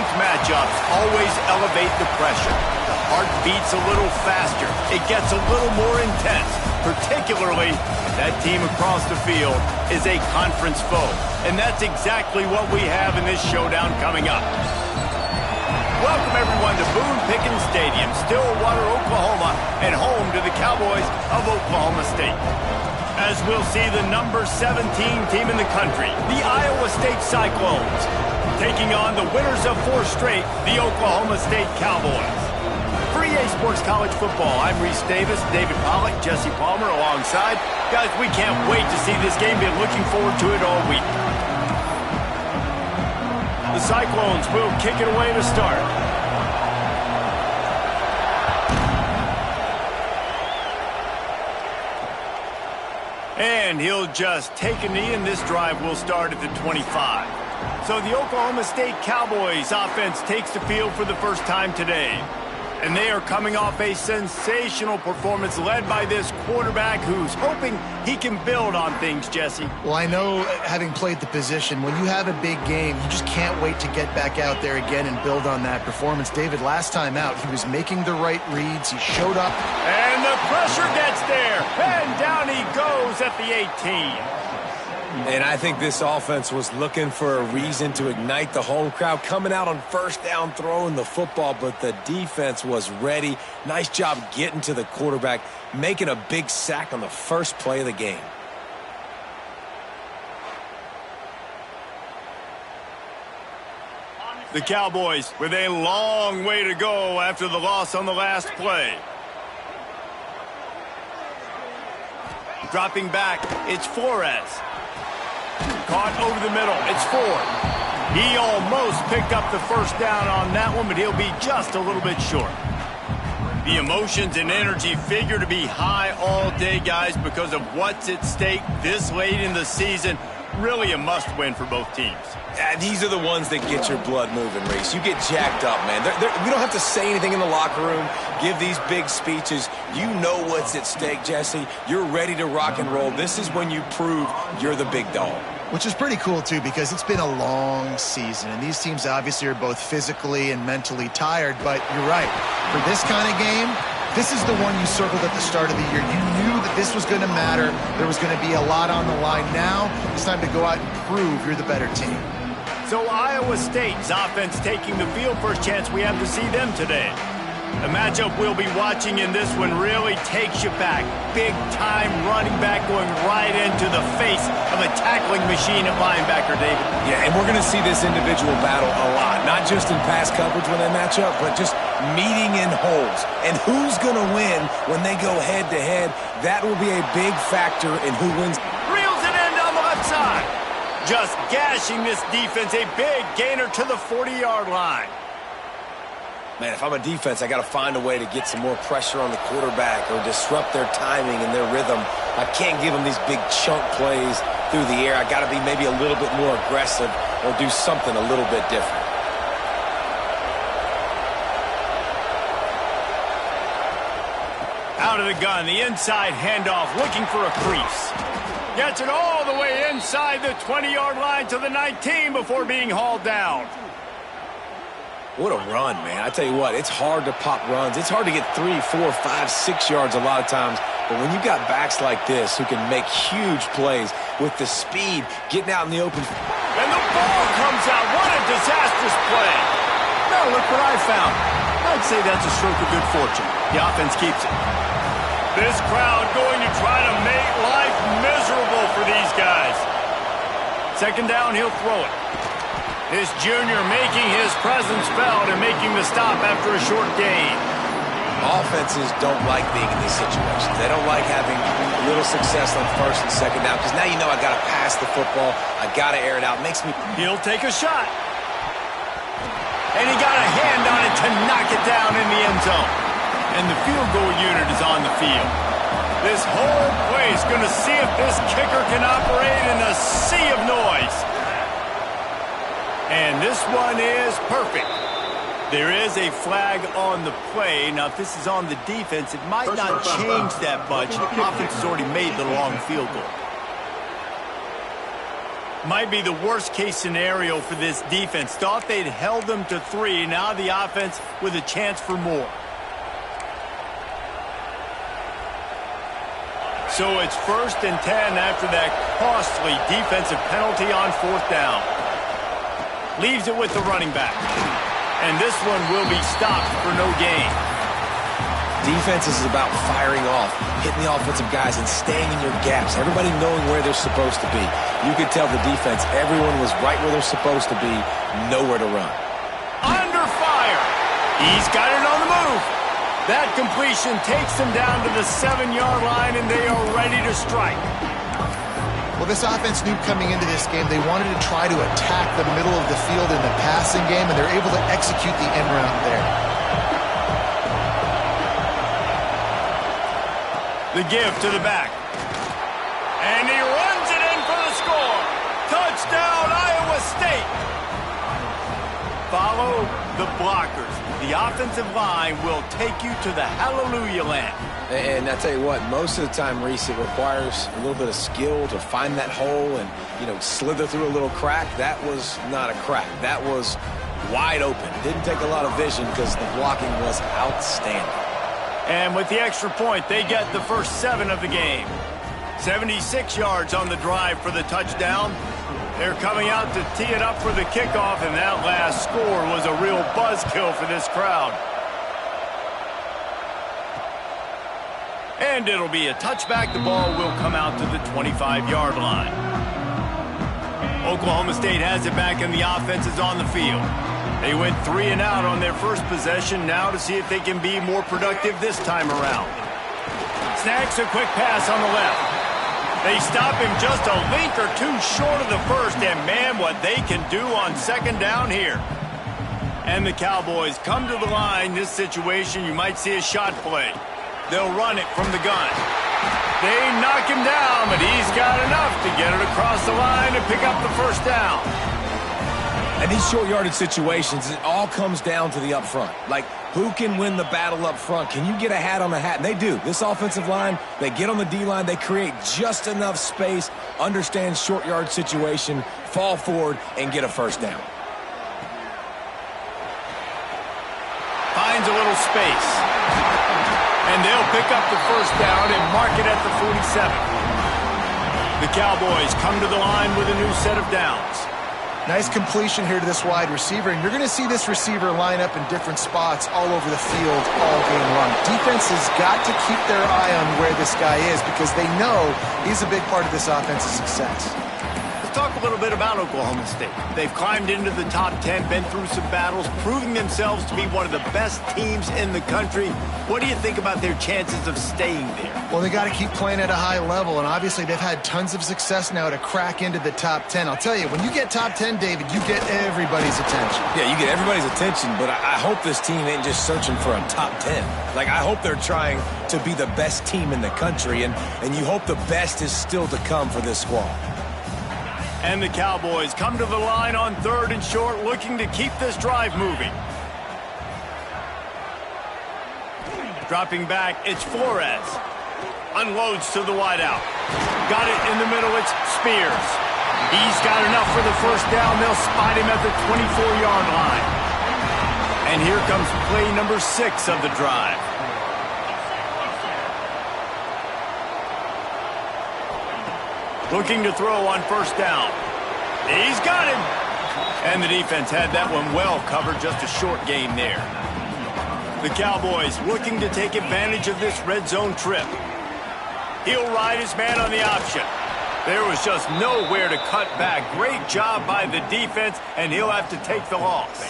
strength matchups always elevate the pressure. The heart beats a little faster. It gets a little more intense, particularly if that team across the field is a conference foe. And that's exactly what we have in this showdown coming up. Welcome, everyone, to Boone Pickens Stadium, Stillwater, Oklahoma, and home to the Cowboys of Oklahoma State. As we'll see the number 17 team in the country, the Iowa State Cyclones, taking on the winners of 4 straight, the Oklahoma State Cowboys. For EA Sports College Football, I'm Reese Davis, David Pollack, Jesse Palmer alongside. Guys, we can't wait to see this game. Been looking forward to it all week. The Cyclones will kick it away to start. And he'll just take a knee, and this drive will start at the 25. So the Oklahoma State Cowboys offense takes the field for the first time today. And they are coming off a sensational performance led by this quarterback who's hoping he can build on things, Jesse. Well, I know, having played the position, when you have a big game, you just can't wait to get back out there again and build on that performance. David, last time out, he was making the right reads. He showed up. And the pressure gets there. And down he goes at the 18. And I think this offense was looking for a reason to ignite the home crowd, coming out on first down, throwing the football, but the defense was ready. Nice job getting to the quarterback, making a big sack on the first play of the game. The Cowboys with a long way to go after the loss on the last play. Dropping back, it's Flores. Caught over the middle. It's Ford. He almost picked up the first down on that one, but he'll be just a little bit short. The emotions and energy figure to be high all day, guys, because of what's at stake this late in the season. Really a must-win for both teams. These are the ones that get your blood moving, Reese. You get jacked up, man. We don't have to say anything in the locker room, give these big speeches. You know what's at stake, Jesse. You're ready to rock and roll. This is when you prove you're the big dog. Which is pretty cool, too, because it's been a long season, and these teams obviously are both physically and mentally tired, but you're right. For this kind of game, this is the one you circled at the start of the year. You knew that this was going to matter. There was going to be a lot on the line. Now it's time to go out and prove you're the better team. So Iowa State's offense taking the field. First chance we have to see them today. The matchup we'll be watching in this one really takes you back. Big-time running back going right into the face of a tackling machine at linebacker, David. Yeah, and we're going to see this individual battle a lot. Not just in pass coverage when they match up, but just meeting in holes. And who's going to win when they go head-to-head? That will be a big factor in who wins. Reels it in on the left side. Just gashing this defense. A big gainer to the 40-yard line. Man, if I'm a defense, I got to find a way to get some more pressure on the quarterback or disrupt their timing and their rhythm. I can't give them these big chunk plays through the air. I got to be maybe a little bit more aggressive or do something a little bit different. Out of the gun, the inside handoff, looking for a crease. Gets it all the way inside the 20-yard line to the 19 before being hauled down. What a run, man. I tell you what, it's hard to pop runs. It's hard to get 3, 4, 5, 6 yards a lot of times. But when you've got backs like this who can make huge plays with the speed, getting out in the open. And the ball comes out. What a disastrous play. Now look what I found. I'd say that's a stroke of good fortune. The offense keeps it. This crowd going to try to make life miserable for these guys. Second down, he'll throw it. This junior making his presence felt and making the stop after a short gain. Offenses don't like being in these situations. They don't like having a little success on first and second down because now you know I got to pass the football. I got to air it out. Makes me. He'll take a shot. And he got a hand on it to knock it down in the end zone. And the field goal unit is on the field. This whole place going to see if this kicker can operate in a sea of noise. And this one is perfect. There is a flag on the play. Now, if this is on the defense, it might not change that much. The offense has already made the long field goal. Might be the worst-case scenario for this defense. Thought they'd held them to 3. Now the offense with a chance for more. So it's 1st and 10 after that costly defensive penalty on 4th down. Leaves it with the running back. And this one will be stopped for no gain. Defense is about firing off, hitting the offensive guys, and staying in your gaps. Everybody knowing where they're supposed to be. You could tell the defense, everyone was right where they're supposed to be, nowhere to run. Under fire. He's got it on the move. That completion takes them down to the 7-yard line, and they are ready to strike. Well, this offense knew coming into this game they wanted to try to attack the middle of the field in the passing game, and they're able to execute the end round there. The give to the back. And he runs it in for the score. Touchdown, Iowa State. Follow the blockers. The offensive line will take you to the hallelujah land. And I tell you what, most of the time, Reese, it requires a little bit of skill to find that hole and, slither through a little crack. That was not a crack. That was wide open. Didn't take a lot of vision because the blocking was outstanding. And with the extra point, they get the first 7 of the game. 76 yards on the drive for the touchdown. They're coming out to tee it up for the kickoff, and that last score was a real buzzkill for this crowd. And it'll be a touchback. The ball will come out to the 25-yard line. Oklahoma State has it back, and the offense is on the field. They went 3 and out on their first possession, now to see if they can be more productive this time around. Snags a quick pass on the left. They stop him just a link or 2 short of the first, and man, what they can do on 2nd down here. And the Cowboys come to the line. This situation, you might see a shot play. They'll run it from the gun. They knock him down, but he's got enough to get it across the line and pick up the first down. And these short yardage situations, it all comes down to the up front. Like, who can win the battle up front? Can you get a hat on a hat? And they do. This offensive line, they get on the D-line, they create just enough space, understand short yard situation, fall forward, and get a first down. Finds a little space. And they'll pick up the first down and mark it at the 47. The Cowboys come to the line with a new set of downs. Nice completion here to this wide receiver, and you're going to see this receiver line up in different spots all over the field all game long. Defense has got to keep their eye on where this guy is because they know he's a big part of this offense's success. Let's talk a little bit about Oklahoma State. They've climbed into the top 10, been through some battles, proving themselves to be one of the best teams in the country. What do you think about their chances of staying there? Well, they got to keep playing at a high level, and obviously they've had tons of success now to crack into the top 10. I'll tell you, when you get top 10, David, you get everybody's attention. Yeah, you get everybody's attention, but I hope this team ain't just searching for a top 10. Like, I hope they're trying to be the best team in the country, and you hope the best is still to come for this squad. And the Cowboys come to the line on 3rd and short, looking to keep this drive moving. Dropping back, it's Flores. Unloads to the wideout. Got it in the middle, it's Spears. He's got enough for the first down. They'll spot him at the 24-yard line. And here comes play number 6 of the drive. Looking to throw on first down. He's got him. And the defense had that one well covered, just a short gain there. The Cowboys looking to take advantage of this red zone trip. He'll ride his man on the option. There was just nowhere to cut back. Great job by the defense, and he'll have to take the loss.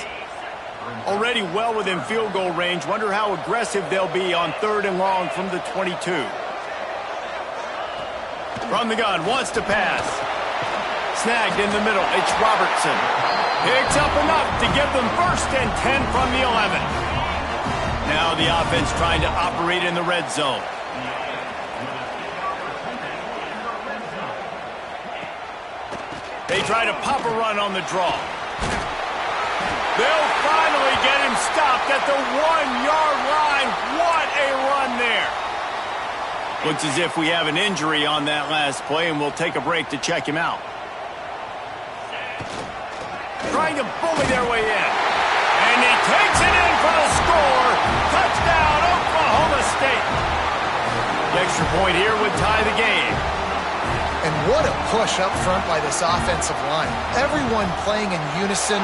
Already well within field goal range. Wonder how aggressive they'll be on 3rd and long from the 22. From the gun, wants to pass. Snagged in the middle, it's Robertson. Picks up enough to give them 1st and 10 from the 11. Now the offense trying to operate in the red zone. They try to pop a run on the draw. They'll finally get him stopped at the 1-yard line. What a run there. Looks as if we have an injury on that last play, and we'll take a break to check him out. trying to bully their way in. And he takes it in for the score. Touchdown, Oklahoma State. The extra point here would tie the game. And what a push up front by this offensive line. Everyone playing in unison,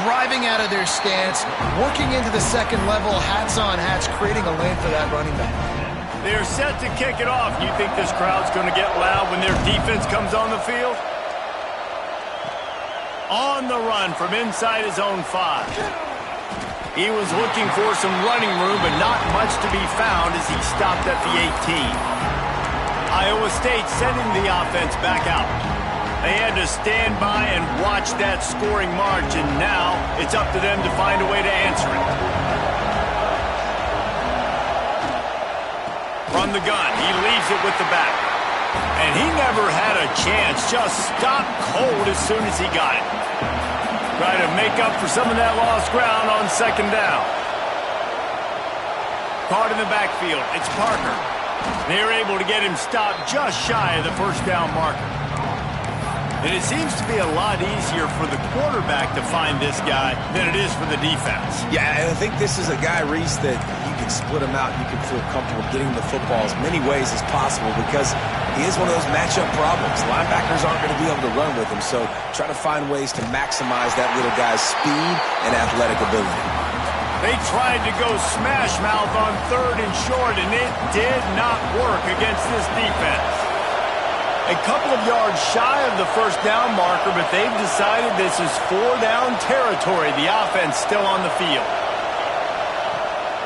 driving out of their stance, working into the second level, hats on hats, creating a lane for that running back. They're set to kick it off. You think this crowd's going to get loud when their defense comes on the field? On the run from inside his own 5. He was looking for some running room, but not much to be found as he stopped at the 18. Iowa State sending the offense back out. They had to stand by and watch that scoring march, and now it's up to them to find a way to answer it. From the gun, he leaves it with the back. And he never had a chance, just stopped cold as soon as he got it. Try to make up for some of that lost ground on second down. Caught in the backfield, it's Parker. They're able to get him stopped just shy of the first down marker. And it seems to be a lot easier for the quarterback to find this guy than it is for the defense. Yeah, and I think this is a guy, Reese, that you can split him out. You can feel comfortable getting the football as many ways as possible because he is one of those matchup problems. Linebackers aren't going to be able to run with him, so try to find ways to maximize that little guy's speed and athletic ability. They tried to go smash mouth on 3rd and short, and it did not work against this defense. A couple of yards shy of the first down marker, but they've decided this is 4-down territory. The offense still on the field.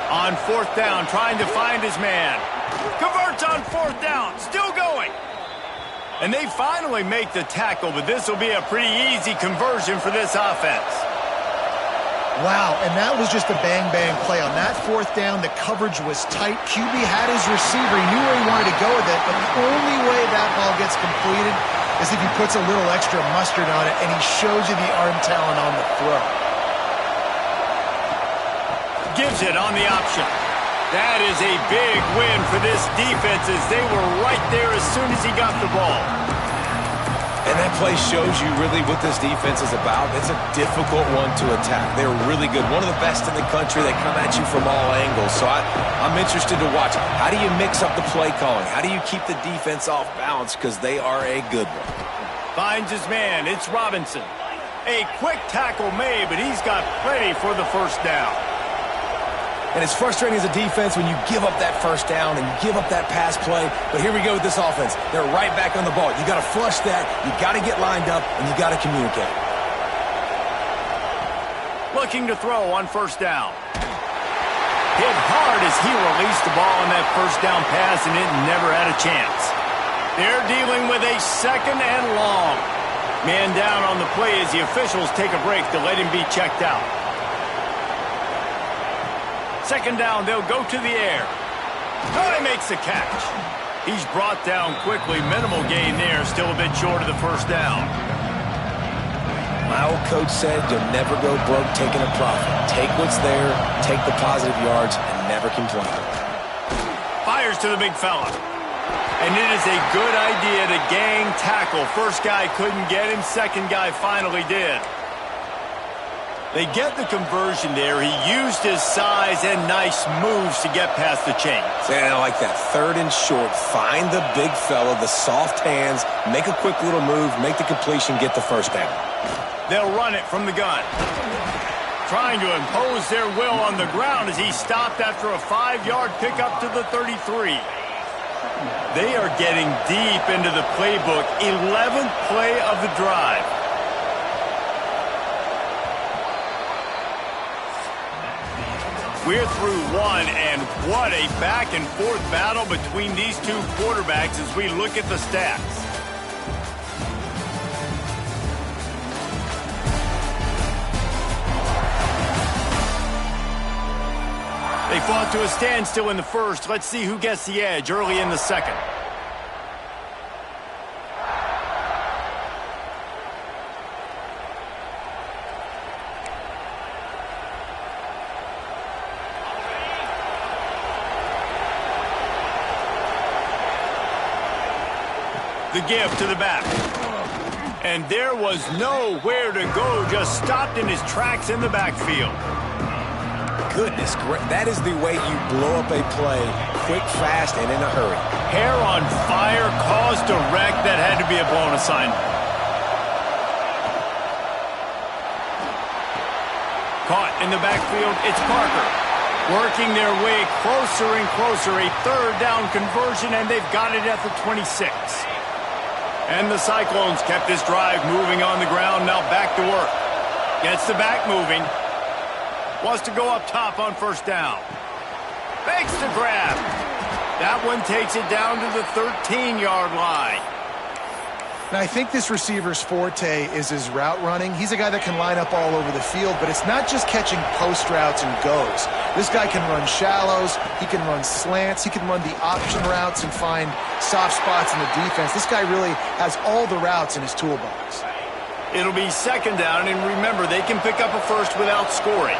On 4th down, trying to find his man. Converts on 4th down, still going. And they finally make the tackle, but this will be a pretty easy conversion for this offense. Wow, and that was just a bang-bang play. On that 4th down, the coverage was tight. QB had his receiver. He knew where he wanted to go with it, but the only way that ball gets completed is if he puts a little extra mustard on it, and he shows you the arm talent on the throw. Gives it on the option. That is a big win for this defense as they were right there as soon as he got the ball. And that play shows you really what this defense is about. It's a difficult one to attack. They're really good. One of the best in the country. They come at you from all angles. So I'm interested to watch. How do you mix up the play calling? How do you keep the defense off balance? Because they are a good one. Finds his man. It's Robinson. A quick tackle made, but he's got plenty for the first down. And it's frustrating as a defense when you give up that first down and you give up that pass play. But here we go with this offense. They're right back on the ball. You got to flush that. You got to get lined up, and you got to communicate. Looking to throw on 1st down. Hit hard as he released the ball on that first down pass, and it never had a chance. They're dealing with a 2nd and long. Man down on the play as the officials take a break to let him be checked out. 2nd down, they'll go to the air. Oh, he makes the catch. He's brought down quickly. Minimal gain there, still a bit short of the first down. My old coach said you'll never go broke taking a profit. Take what's there, take the positive yards, and never complain. Fires to the big fella. And it is a good idea to gang tackle. First guy couldn't get him, second guy finally did. They get the conversion there. He used his size and nice moves to get past the chains. And I like that. 3rd and short. Find the big fella, the soft hands, make a quick little move, make the completion, get the first down. They'll run it from the gun. Trying to impose their will on the ground as he stopped after a 5-yard pickup to the 33. They are getting deep into the playbook. 11th play of the drive. We're through one, and what a back-and-forth battle between these two quarterbacks as we look at the stats. They fought to a standstill in the first. Let's see who gets the edge early in the second. The give to the back. And there was nowhere to go, just stopped in his tracks in the backfield. Goodness, that is the way you blow up a play, quick, fast, and in a hurry. Hair on fire, caused a wreck. That had to be a blown assignment. Caught in the backfield, it's Parker. Working their way closer and closer, a third down conversion, and they've got it at the 26. And the Cyclones kept this drive moving on the ground, now back to work. Gets the back moving. Wants to go up top on first down. Fakes the grab. That one takes it down to the 13-yard line. Now, I think this receiver's forte is his route running. He's a guy that can line up all over the field, but it's not just catching post routes and goes. This guy can run shallows, he can run slants, he can run the option routes and find soft spots in the defense. This guy really has all the routes in his toolbox. It'll be second down, and remember, they can pick up a first without scoring.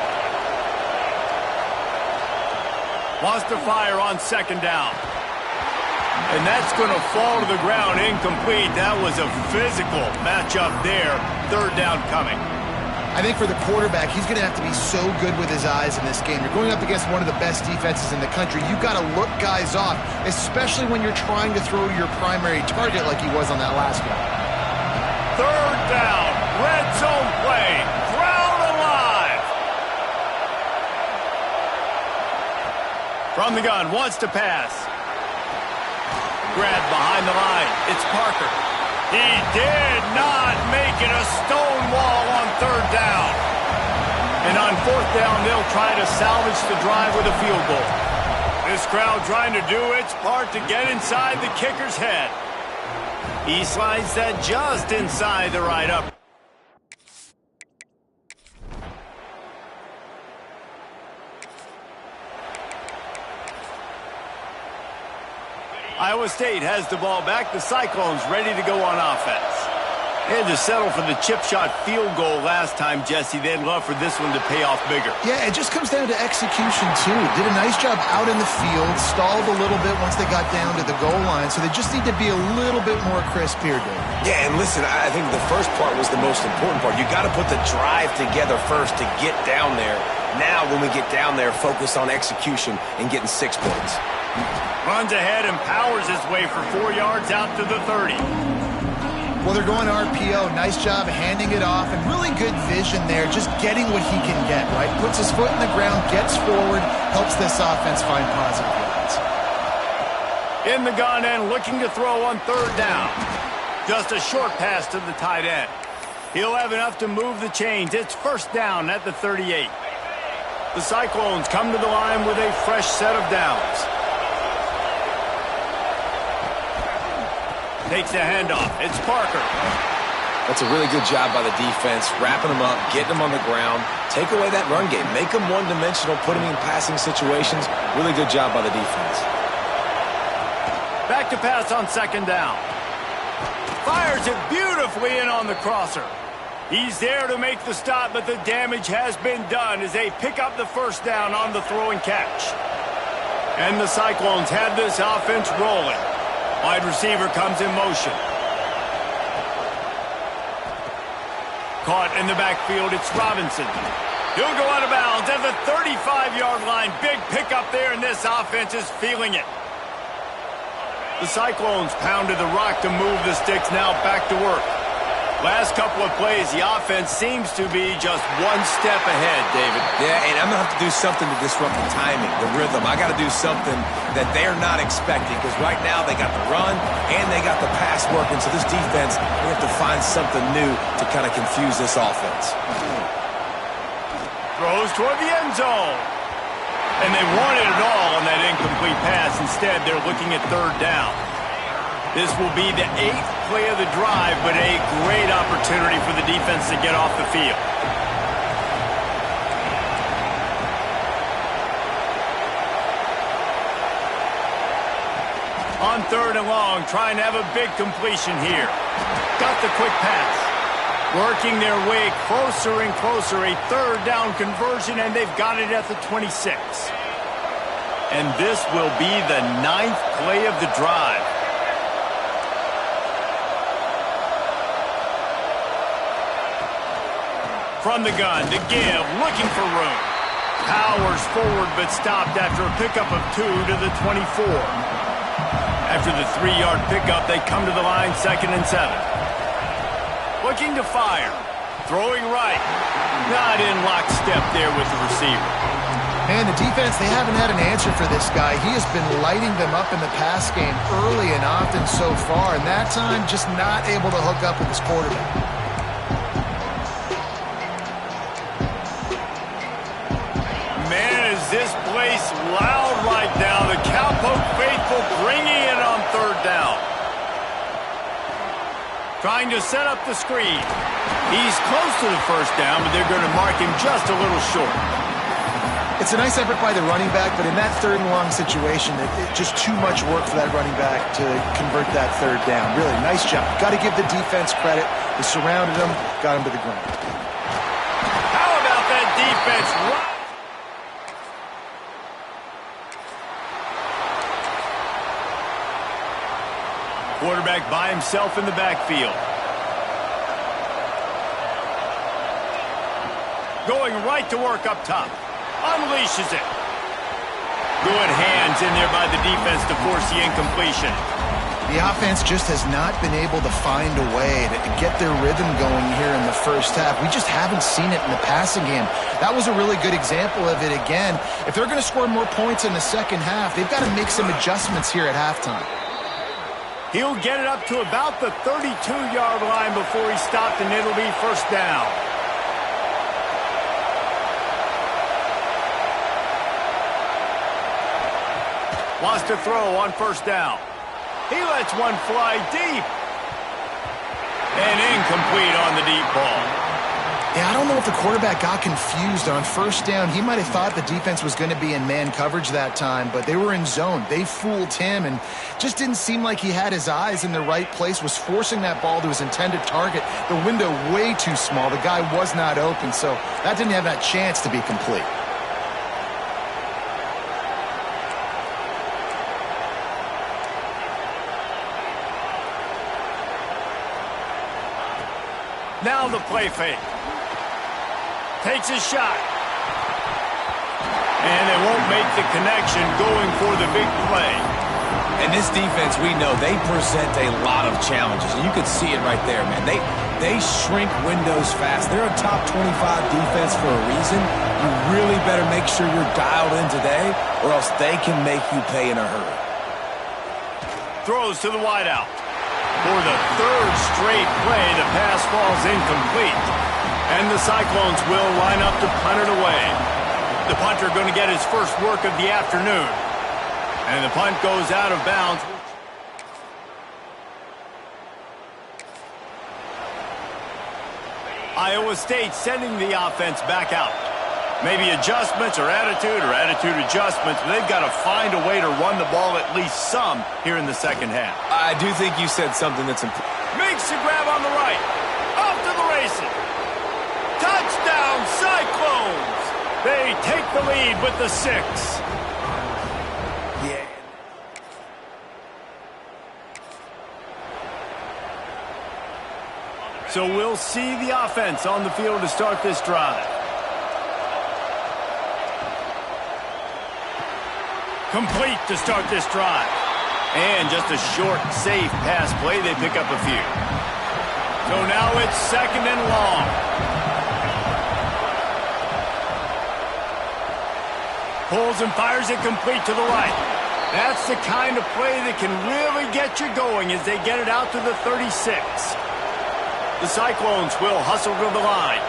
Wants to fire on second down. And that's going to fall to the ground incomplete. That was a physical matchup there. Third down coming. I think for the quarterback, he's going to have to be so good with his eyes in this game. You're going up against one of the best defenses in the country. You've got to look guys off, especially when you're trying to throw to your primary target like he was on that last one. Third down. Red zone play. Crowd alive. From the gun. Wants to pass. Grab behind the line. It's Parker. He did not make it a stone wall on third down. And on fourth down, they'll try to salvage the drive with a field goal. This crowd trying to do its part to get inside the kicker's head. He slides that just inside the right up. Iowa State has the ball back. The Cyclones ready to go on offense. They had to settle for the chip shot field goal last time, Jesse. They'd love for this one to pay off bigger. Yeah, it just comes down to execution, too. Did a nice job out in the field, stalled a little bit once they got down to the goal line, so they just need to be a little bit more crisp here, Dave. Yeah, and listen, I think the first part was the most important part. You got to put the drive together first to get down there. Now, when we get down there, focus on execution and getting 6 points. Runs ahead and powers his way for 4 yards out to the 30. Well, they're going RPO. Nice job handing it off, and really good vision there, just getting what he can get, right? Puts his foot in the ground, gets forward, helps this offense find positive yards. In the gun and looking to throw on third down. Just a short pass to the tight end. He'll have enough to move the chains. It's first down at the 38. The Cyclones come to the line with a fresh set of downs. Takes the handoff. It's Parker. That's a really good job by the defense, wrapping them up, getting them on the ground. Take away that run game. Make them one-dimensional, put them in passing situations. Really good job by the defense. Back to pass on second down. Fires it beautifully in on the crosser. He's there to make the stop, but the damage has been done as they pick up the first down on the throw and catch. And the Cyclones have this offense rolling. Wide receiver comes in motion. Caught in the backfield, it's Robinson. He'll go out of bounds at the 35-yard line. Big pickup there, and this offense is feeling it. The Cyclones pounded the rock to move the sticks, now back to work. Last couple of plays, the offense seems to be just one step ahead, David. Yeah, and I'm going to have to do something to disrupt the timing, the rhythm. I got to do something that they're not expecting, because right now they got the run and they got the pass working. So this defense, we have to find something new to kind of confuse this offense. Throws toward the end zone. And they wanted it all on that incomplete pass. Instead, they're looking at third down. This will be the 8th play of the drive, but a great opportunity for the defense to get off the field. On third and long, trying to have a big completion here. Got the quick pass. Working their way closer and closer. A third down conversion, and they've got it at the 26. And this will be the 9th play of the drive. From the gun to give, looking for room. Powers forward but stopped after a pickup of 2 to the 24. After the 3-yard pickup, they come to the line 2nd and 7. Looking to fire. Throwing right. Not in lockstep there with the receiver. Man, the defense, they haven't had an answer for this guy. He has been lighting them up in the pass game early and often so far, and that time just not able to hook up with his quarterback. Man, is this place loud right now. The Cowpoke faithful bringing it on 3rd down. Trying to set up the screen. He's close to the 1st down, but they're going to mark him just a little short. It's a nice effort by the running back, but in that 3rd and long situation, it's just too much work for that running back to convert that 3rd down. Really, nice job. Got to give the defense credit. They surrounded him, got him to the ground. How about that defense? Quarterback by himself in the backfield. Going right to work up top. Unleashes it. Good hands in there by the defense to force the incompletion. The offense just has not been able to find a way to get their rhythm going here in the 1st half. We just haven't seen it in the passing game. That was a really good example of it again. If they're going to score more points in the 2nd half, they've got to make some adjustments here at halftime. He'll get it up to about the 32-yard line before he stopped, and it'll be 1st down. Wants to throw on 1st down. He lets one fly deep. And incomplete on the deep ball. Yeah, I don't know if the quarterback got confused on 1st down. He might have thought the defense was going to be in man coverage that time, but they were in zone. They fooled him and just didn't seem like he had his eyes in the right place, was forcing that ball to his intended target. The window way too small. The guy was not open, so that didn't have that chance to be complete. Now the play fake. Takes a shot. And they won't make the connection going for the big play. And this defense, we know, they present a lot of challenges. And you could see it right there, man. They shrink windows fast. They're a top 25 defense for a reason. You really better make sure you're dialed in today, or else they can make you pay in a hurry. Throws to the wideout. For the 3rd straight play, the pass falls incomplete. And the Cyclones will line up to punt it away. The punter going to get his first work of the afternoon. And the punt goes out of bounds. Iowa State sending the offense back out. Maybe adjustments or attitude adjustments, but they've got to find a way to run the ball at least some here in the 2nd half. I do think you said something that's important. Makes the grab on the right. Off to the races. Touchdown, Cyclones! They take the lead with the 6. Yeah. So we'll see the offense on the field to start this drive. Complete to start this drive. And just a short, safe pass play. They pick up a few. So now it's 2nd and long. Pulls and fires it complete to the right. That's the kind of play that can really get you going as they get it out to the 36. The Cyclones will hustle to the line.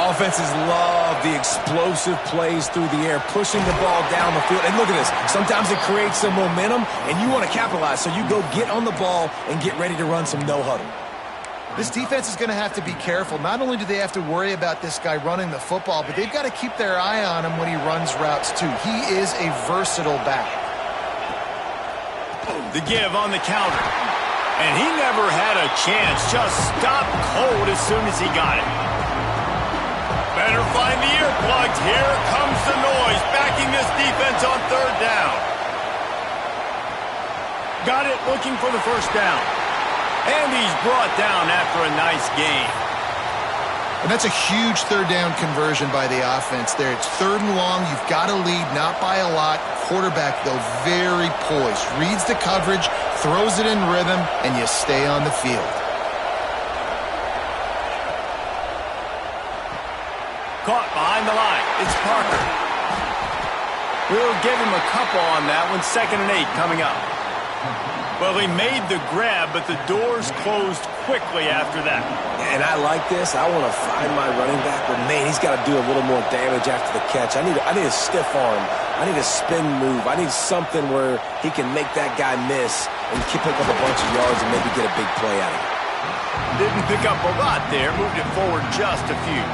Offenses love the explosive plays through the air, pushing the ball down the field. And look at this. Sometimes it creates some momentum, and you want to capitalize. So you go get on the ball and get ready to run some no-huddle. This defense is going to have to be careful. Not only do they have to worry about this guy running the football, but they've got to keep their eye on him when he runs routes, too. He is a versatile back. The give on the counter. And he never had a chance. Just stopped cold as soon as he got it. Better find the earplugs. Here comes the noise, backing this defense on 3rd down. Got it, looking for the 1st down. And he's brought down after a nice gain. And that's a huge third down conversion by the offense there. It's 3rd and long. You've got to lead, not by a lot. Quarterback, though, very poised. Reads the coverage, throws it in rhythm, and you stay on the field. Caught behind the line. It's Parker. We'll give him a couple on that one. 2nd and 8 coming up. Well, he made the grab, but the doors closed quickly after that. And I like this. I want to find my running back, but man, he's got to do a little more damage after the catch. I need a stiff arm. I need a spin move. I need something where he can make that guy miss and pick up a bunch of yards and maybe get a big play out of it. Didn't pick up a lot there. Moved it forward just a few.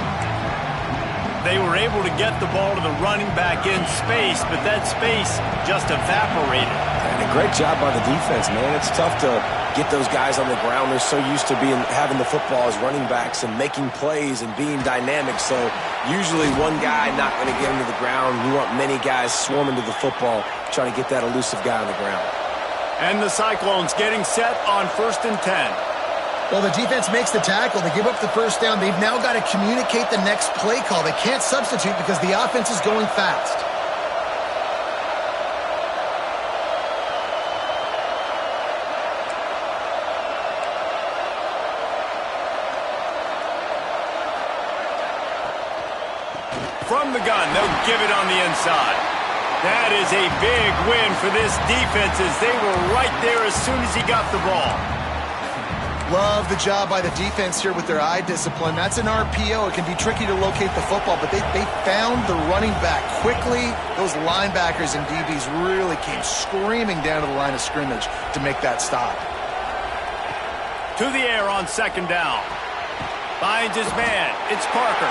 They were able to get the ball to the running back in space, but that space just evaporated. And a great job by the defense, man. It's tough to get those guys on the ground. They're so used to having the football as running backs and making plays and being dynamic. So usually one guy not going to get him to the ground. You want many guys swarming to the football, trying to get that elusive guy on the ground. And the Cyclones getting set on 1st and 10. Well, the defense makes the tackle. They give up the first down. They've now got to communicate the next play call. They can't substitute because the offense is going fast. From the gun, they'll give it on the inside. That is a big win for this defense as they were right there as soon as he got the ball. Love the job by the defense here with their eye discipline. That's an RPO. It can be tricky to locate the football, but they found the running back quickly. Those linebackers and DBs really came screaming down to the line of scrimmage to make that stop. To the air on 2nd down. Finds his man. It's Parker.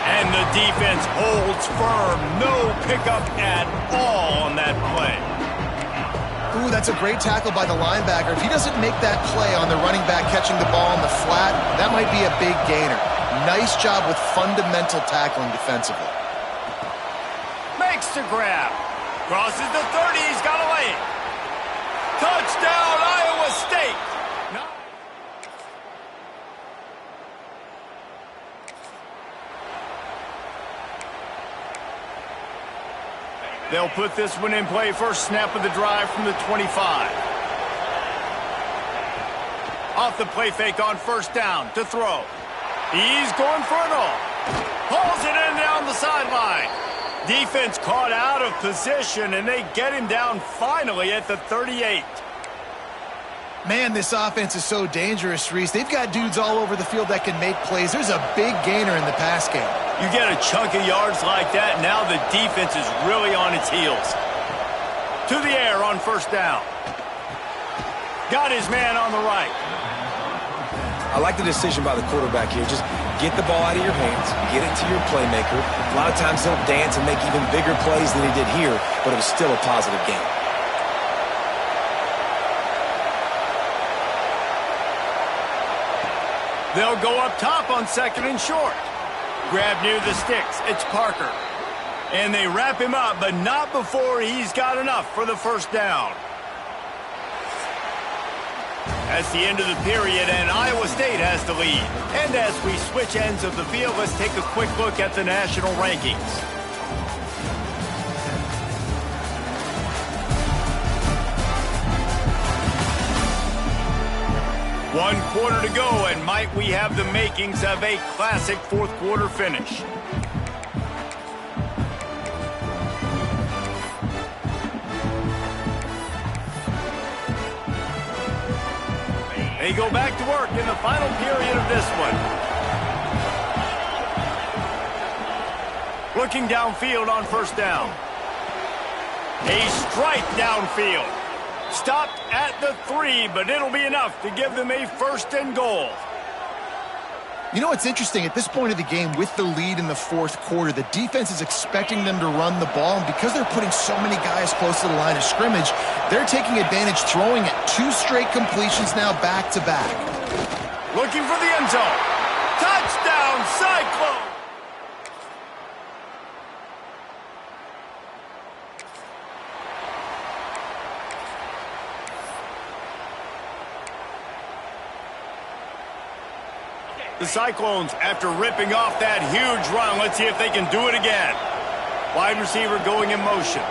And the defense holds firm. No pickup at all on that play. Ooh, that's a great tackle by the linebacker. If he doesn't make that play on the running back catching the ball on the flat, that might be a big gainer. Nice job with fundamental tackling defensively. Makes the grab. Crosses the 30. He's got away. Touchdown, Iowa State. No. They'll put this one in play. First snap of the drive from the 25. Off the play fake on 1st down to throw. He's going for it all. Pulls it in down the sideline. Defense caught out of position, and they get him down finally at the 38. Man, this offense is so dangerous, Reese. They've got dudes all over the field that can make plays. There's a big gainer in the pass game. You get a chunk of yards like that, now the defense is really on its heels. To the air on 1st down. Got his man on the right. I like the decision by the quarterback here. Just get the ball out of your hands, get it to your playmaker. A lot of times he'll dance and make even bigger plays than he did here, but it was still a positive game. They'll go up top on 2nd and short. Grab near the sticks. It's Parker. And they wrap him up, but not before he's got enough for the 1st down. That's the end of the period, and Iowa State has the lead. And as we switch ends of the field, let's take a quick look at the national rankings. One quarter to go, and might we have the makings of a classic 4th quarter finish. They go back to work in the final period of this one. Looking downfield on 1st down. A strike downfield. Stopped at the 3, but it'll be enough to give them a 1st and goal. You know what's interesting? At this point of the game, with the lead in the 4th quarter, the defense is expecting them to run the ball, and because they're putting so many guys close to the line of scrimmage, they're taking advantage, throwing it 2 straight completions now back-to-back. Looking for the end zone. Touchdown, Cyclone! The Cyclones, after ripping off that huge run, let's see if they can do it again. Wide receiver going in motion.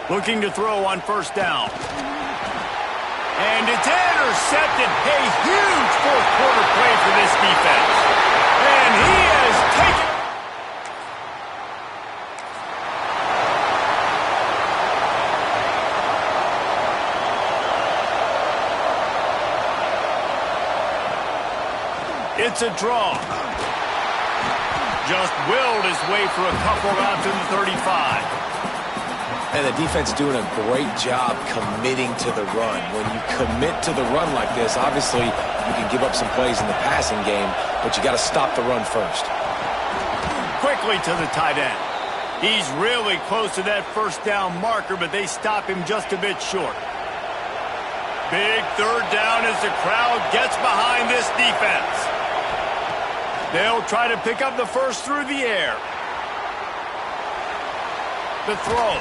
Looking to throw on first down. And it's intercepted. A huge fourth quarter play for this defense. And he has taken... It's a draw. Just willed his way for a couple out to the 35. And the defense doing a great job committing to the run. When you commit to the run like this, obviously you can give up some plays in the passing game, but you got to stop the run first. Quickly to the tight end. He's really close to that first down marker, but they stop him just a bit short. Big third down as the crowd gets behind this defense. They'll try to pick up the first through the air. The throw.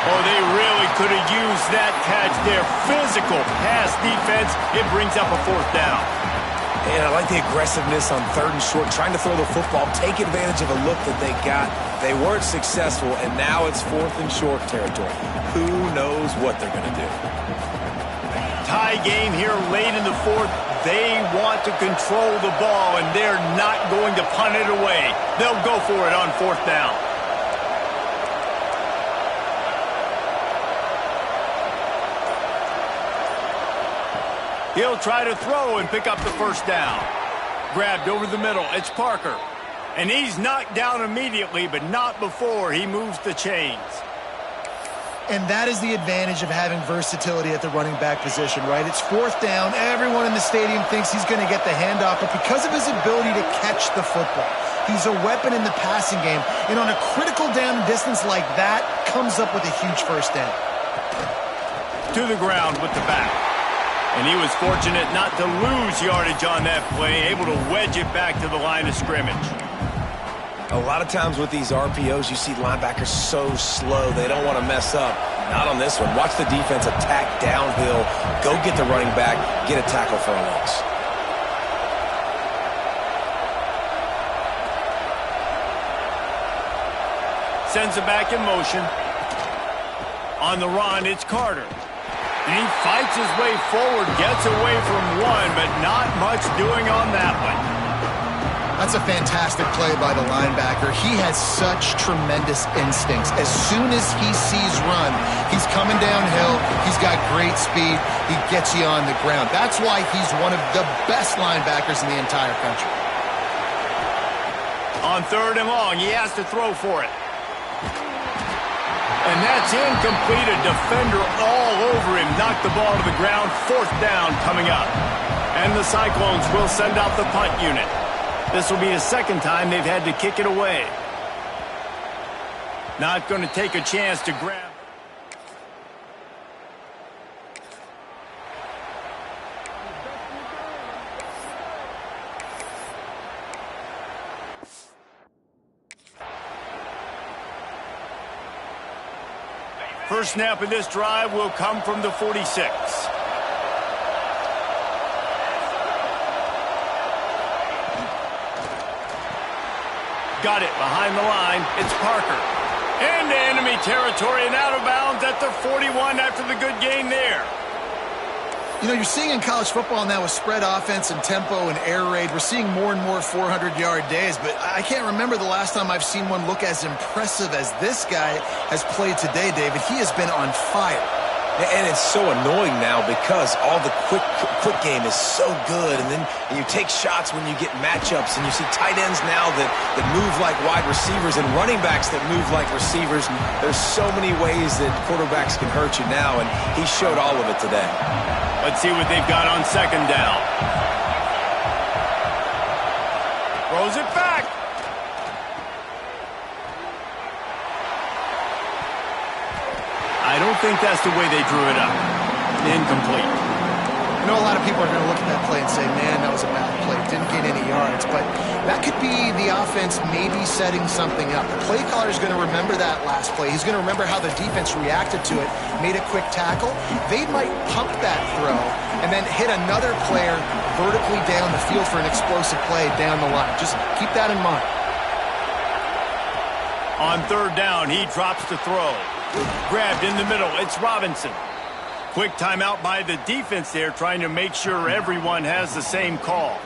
Oh, they really could have used that catch there. Physical pass defense. It brings up a fourth down. And I like the aggressiveness on third and short, trying to throw the football, take advantage of a look that they got. They weren't successful, and now it's fourth and short territory. Who knows what they're going to do? Tie game here late in the fourth. They want to control the ball, and they're not going to punt it away. They'll go for it on fourth down. He'll try to throw and pick up the first down. Grabbed over the middle. It's Parker. And he's knocked down immediately, but not before he moves the chains. And that is the advantage of having versatility at the running back position, right? It's fourth down. Everyone in the stadium thinks he's going to get the handoff, but because of his ability to catch the football, he's a weapon in the passing game. And on a critical down distance like that, comes up with a huge first down. To the ground with the back. And he was fortunate not to lose yardage on that play, able to wedge it back to the line of scrimmage. A lot of times with these RPOs, you see linebackers so slow, they don't want to mess up. Not on this one. Watch the defense attack downhill, go get the running back, get a tackle for a loss. Sends it back in motion. On the run, it's Carter. And he fights his way forward, gets away from one, but not much doing on that one. That's a fantastic play by the linebacker. He has such tremendous instincts. As soon as he sees run, he's coming downhill. He's got great speed. He gets you on the ground. That's why he's one of the best linebackers in the entire country. On third and long, he has to throw for it. And that's incomplete. A defender all over him. Knocked the ball to the ground. Fourth down coming up. And the Cyclones will send out the punt unit. This will be the second time they've had to kick it away. Not going to take a chance to grab. First snap of this drive will come from the 46. Got it behind the line. It's Parker. Into enemy territory and out of bounds at the 41 after the good gain there. You know, you're seeing in college football now with spread offense and tempo and air raid, we're seeing more and more 400-yard days, but I can't remember the last time I've seen one look as impressive as this guy has played today, David. He has been on fire. And it's so annoying now because all the quick game is so good, and then you take shots when you get matchups, and you see tight ends now that move like wide receivers and running backs that move like receivers. There's so many ways that quarterbacks can hurt you now, and he showed all of it today. Let's see what they've got on second down. Throws it back. I don't think that's the way they drew it up. Incomplete. I know a lot of people are going to look at that play and say, man, that was a bad play. Didn't gain any yards. But that could be the offense maybe setting something up. The play caller is going to remember that last play. He's going to remember how the defense reacted to it, made a quick tackle. They might pump that throw and then hit another player vertically down the field for an explosive play down the line. Just keep that in mind. On third down, he drops to throw. Grabbed in the middle. It's Robinson. Quick timeout by the defense there, trying to make sure everyone has the same call.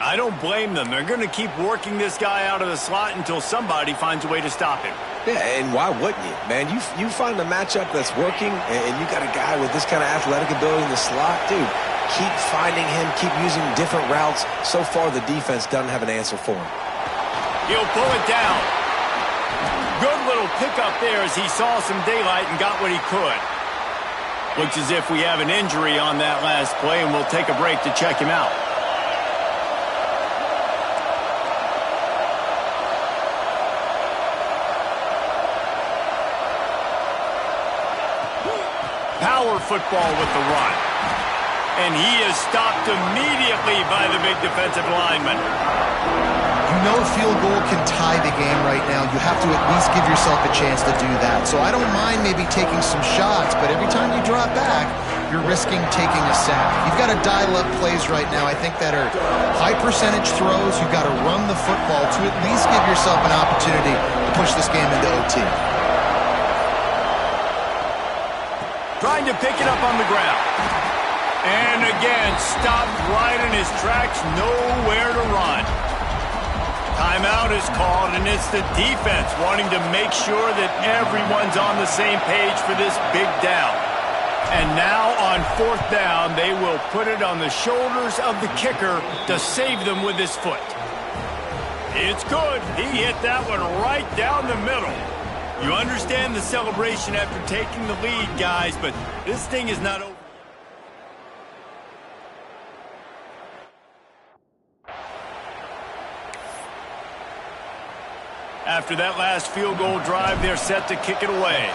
I don't blame them. They're going to keep working this guy out of the slot until somebody finds a way to stop him. Yeah, and why wouldn't you, man? You find a matchup that's working, and you got a guy with this kind of athletic ability in the slot, dude. Keep finding him, keep using different routes. So far, the defense doesn't have an answer for him. He'll pull it down. Good little pickup there as he saw some daylight and got what he could. Looks as if we have an injury on that last play, and we'll take a break to check him out. Power football with the run. And he is stopped immediately by the big defensive lineman. You know a field goal can tie the game right now. You have to at least give yourself a chance to do that. So I don't mind maybe taking some shots, but every time you drop back, you're risking taking a sack. You've got to dial up plays right now, I think, that are high percentage throws. You've got to run the football to at least give yourself an opportunity to push this game into OT. Trying to pick it up on the ground. And again, stopped right in his tracks, nowhere to run. Timeout is called, and it's the defense wanting to make sure that everyone's on the same page for this big down. And now on fourth down, they will put it on the shoulders of the kicker to save them with his foot. It's good. He hit that one right down the middle. You understand the celebration after taking the lead, guys, but this thing is not over. After that last field goal drive, they're set to kick it away.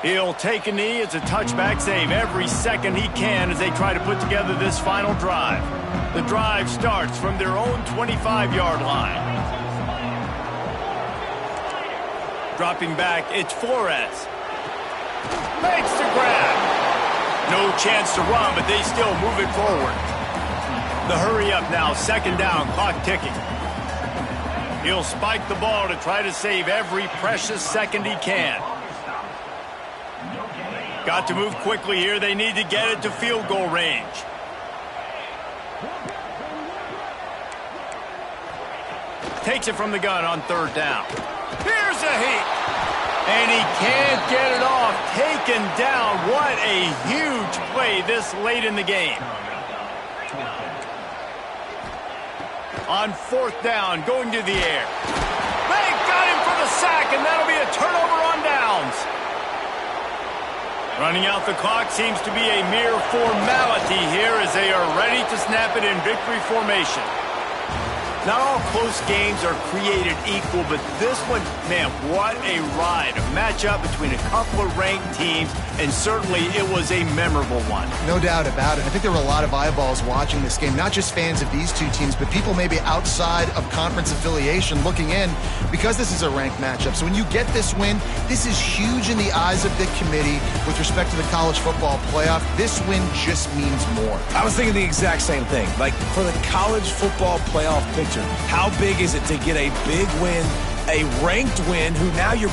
He'll take a knee. It's a touchback save every second he can as they try to put together this final drive. The drive starts from their own 25-yard line. Dropping back, it's Flores. Makes the grab. No chance to run, but they still move it forward. The hurry up now, second down, clock ticking. He'll spike the ball to try to save every precious second he can. Got to move quickly here. They need to get it to field goal range. Takes it from the gun on third down. Here's a heat. And he can't get it off. Taken down. What a huge play this late in the game. On fourth down, going to the air. They got him for the sack, and that'll be a turnover on downs. Running out the clock seems to be a mere formality here as they are ready to snap it in victory formation. Not all close games are created equal, but this one, man, what a ride. A matchup between a couple of ranked teams, and certainly it was a memorable one. No doubt about it. I think there were a lot of eyeballs watching this game, not just fans of these two teams, but people maybe outside of conference affiliation looking in because this is a ranked matchup. So when you get this win, this is huge in the eyes of the committee with respect to the college football playoff. This win just means more. I was thinking the exact same thing. Like, for the college football playoff picture, how big is it to get a big win, a ranked win, who now you're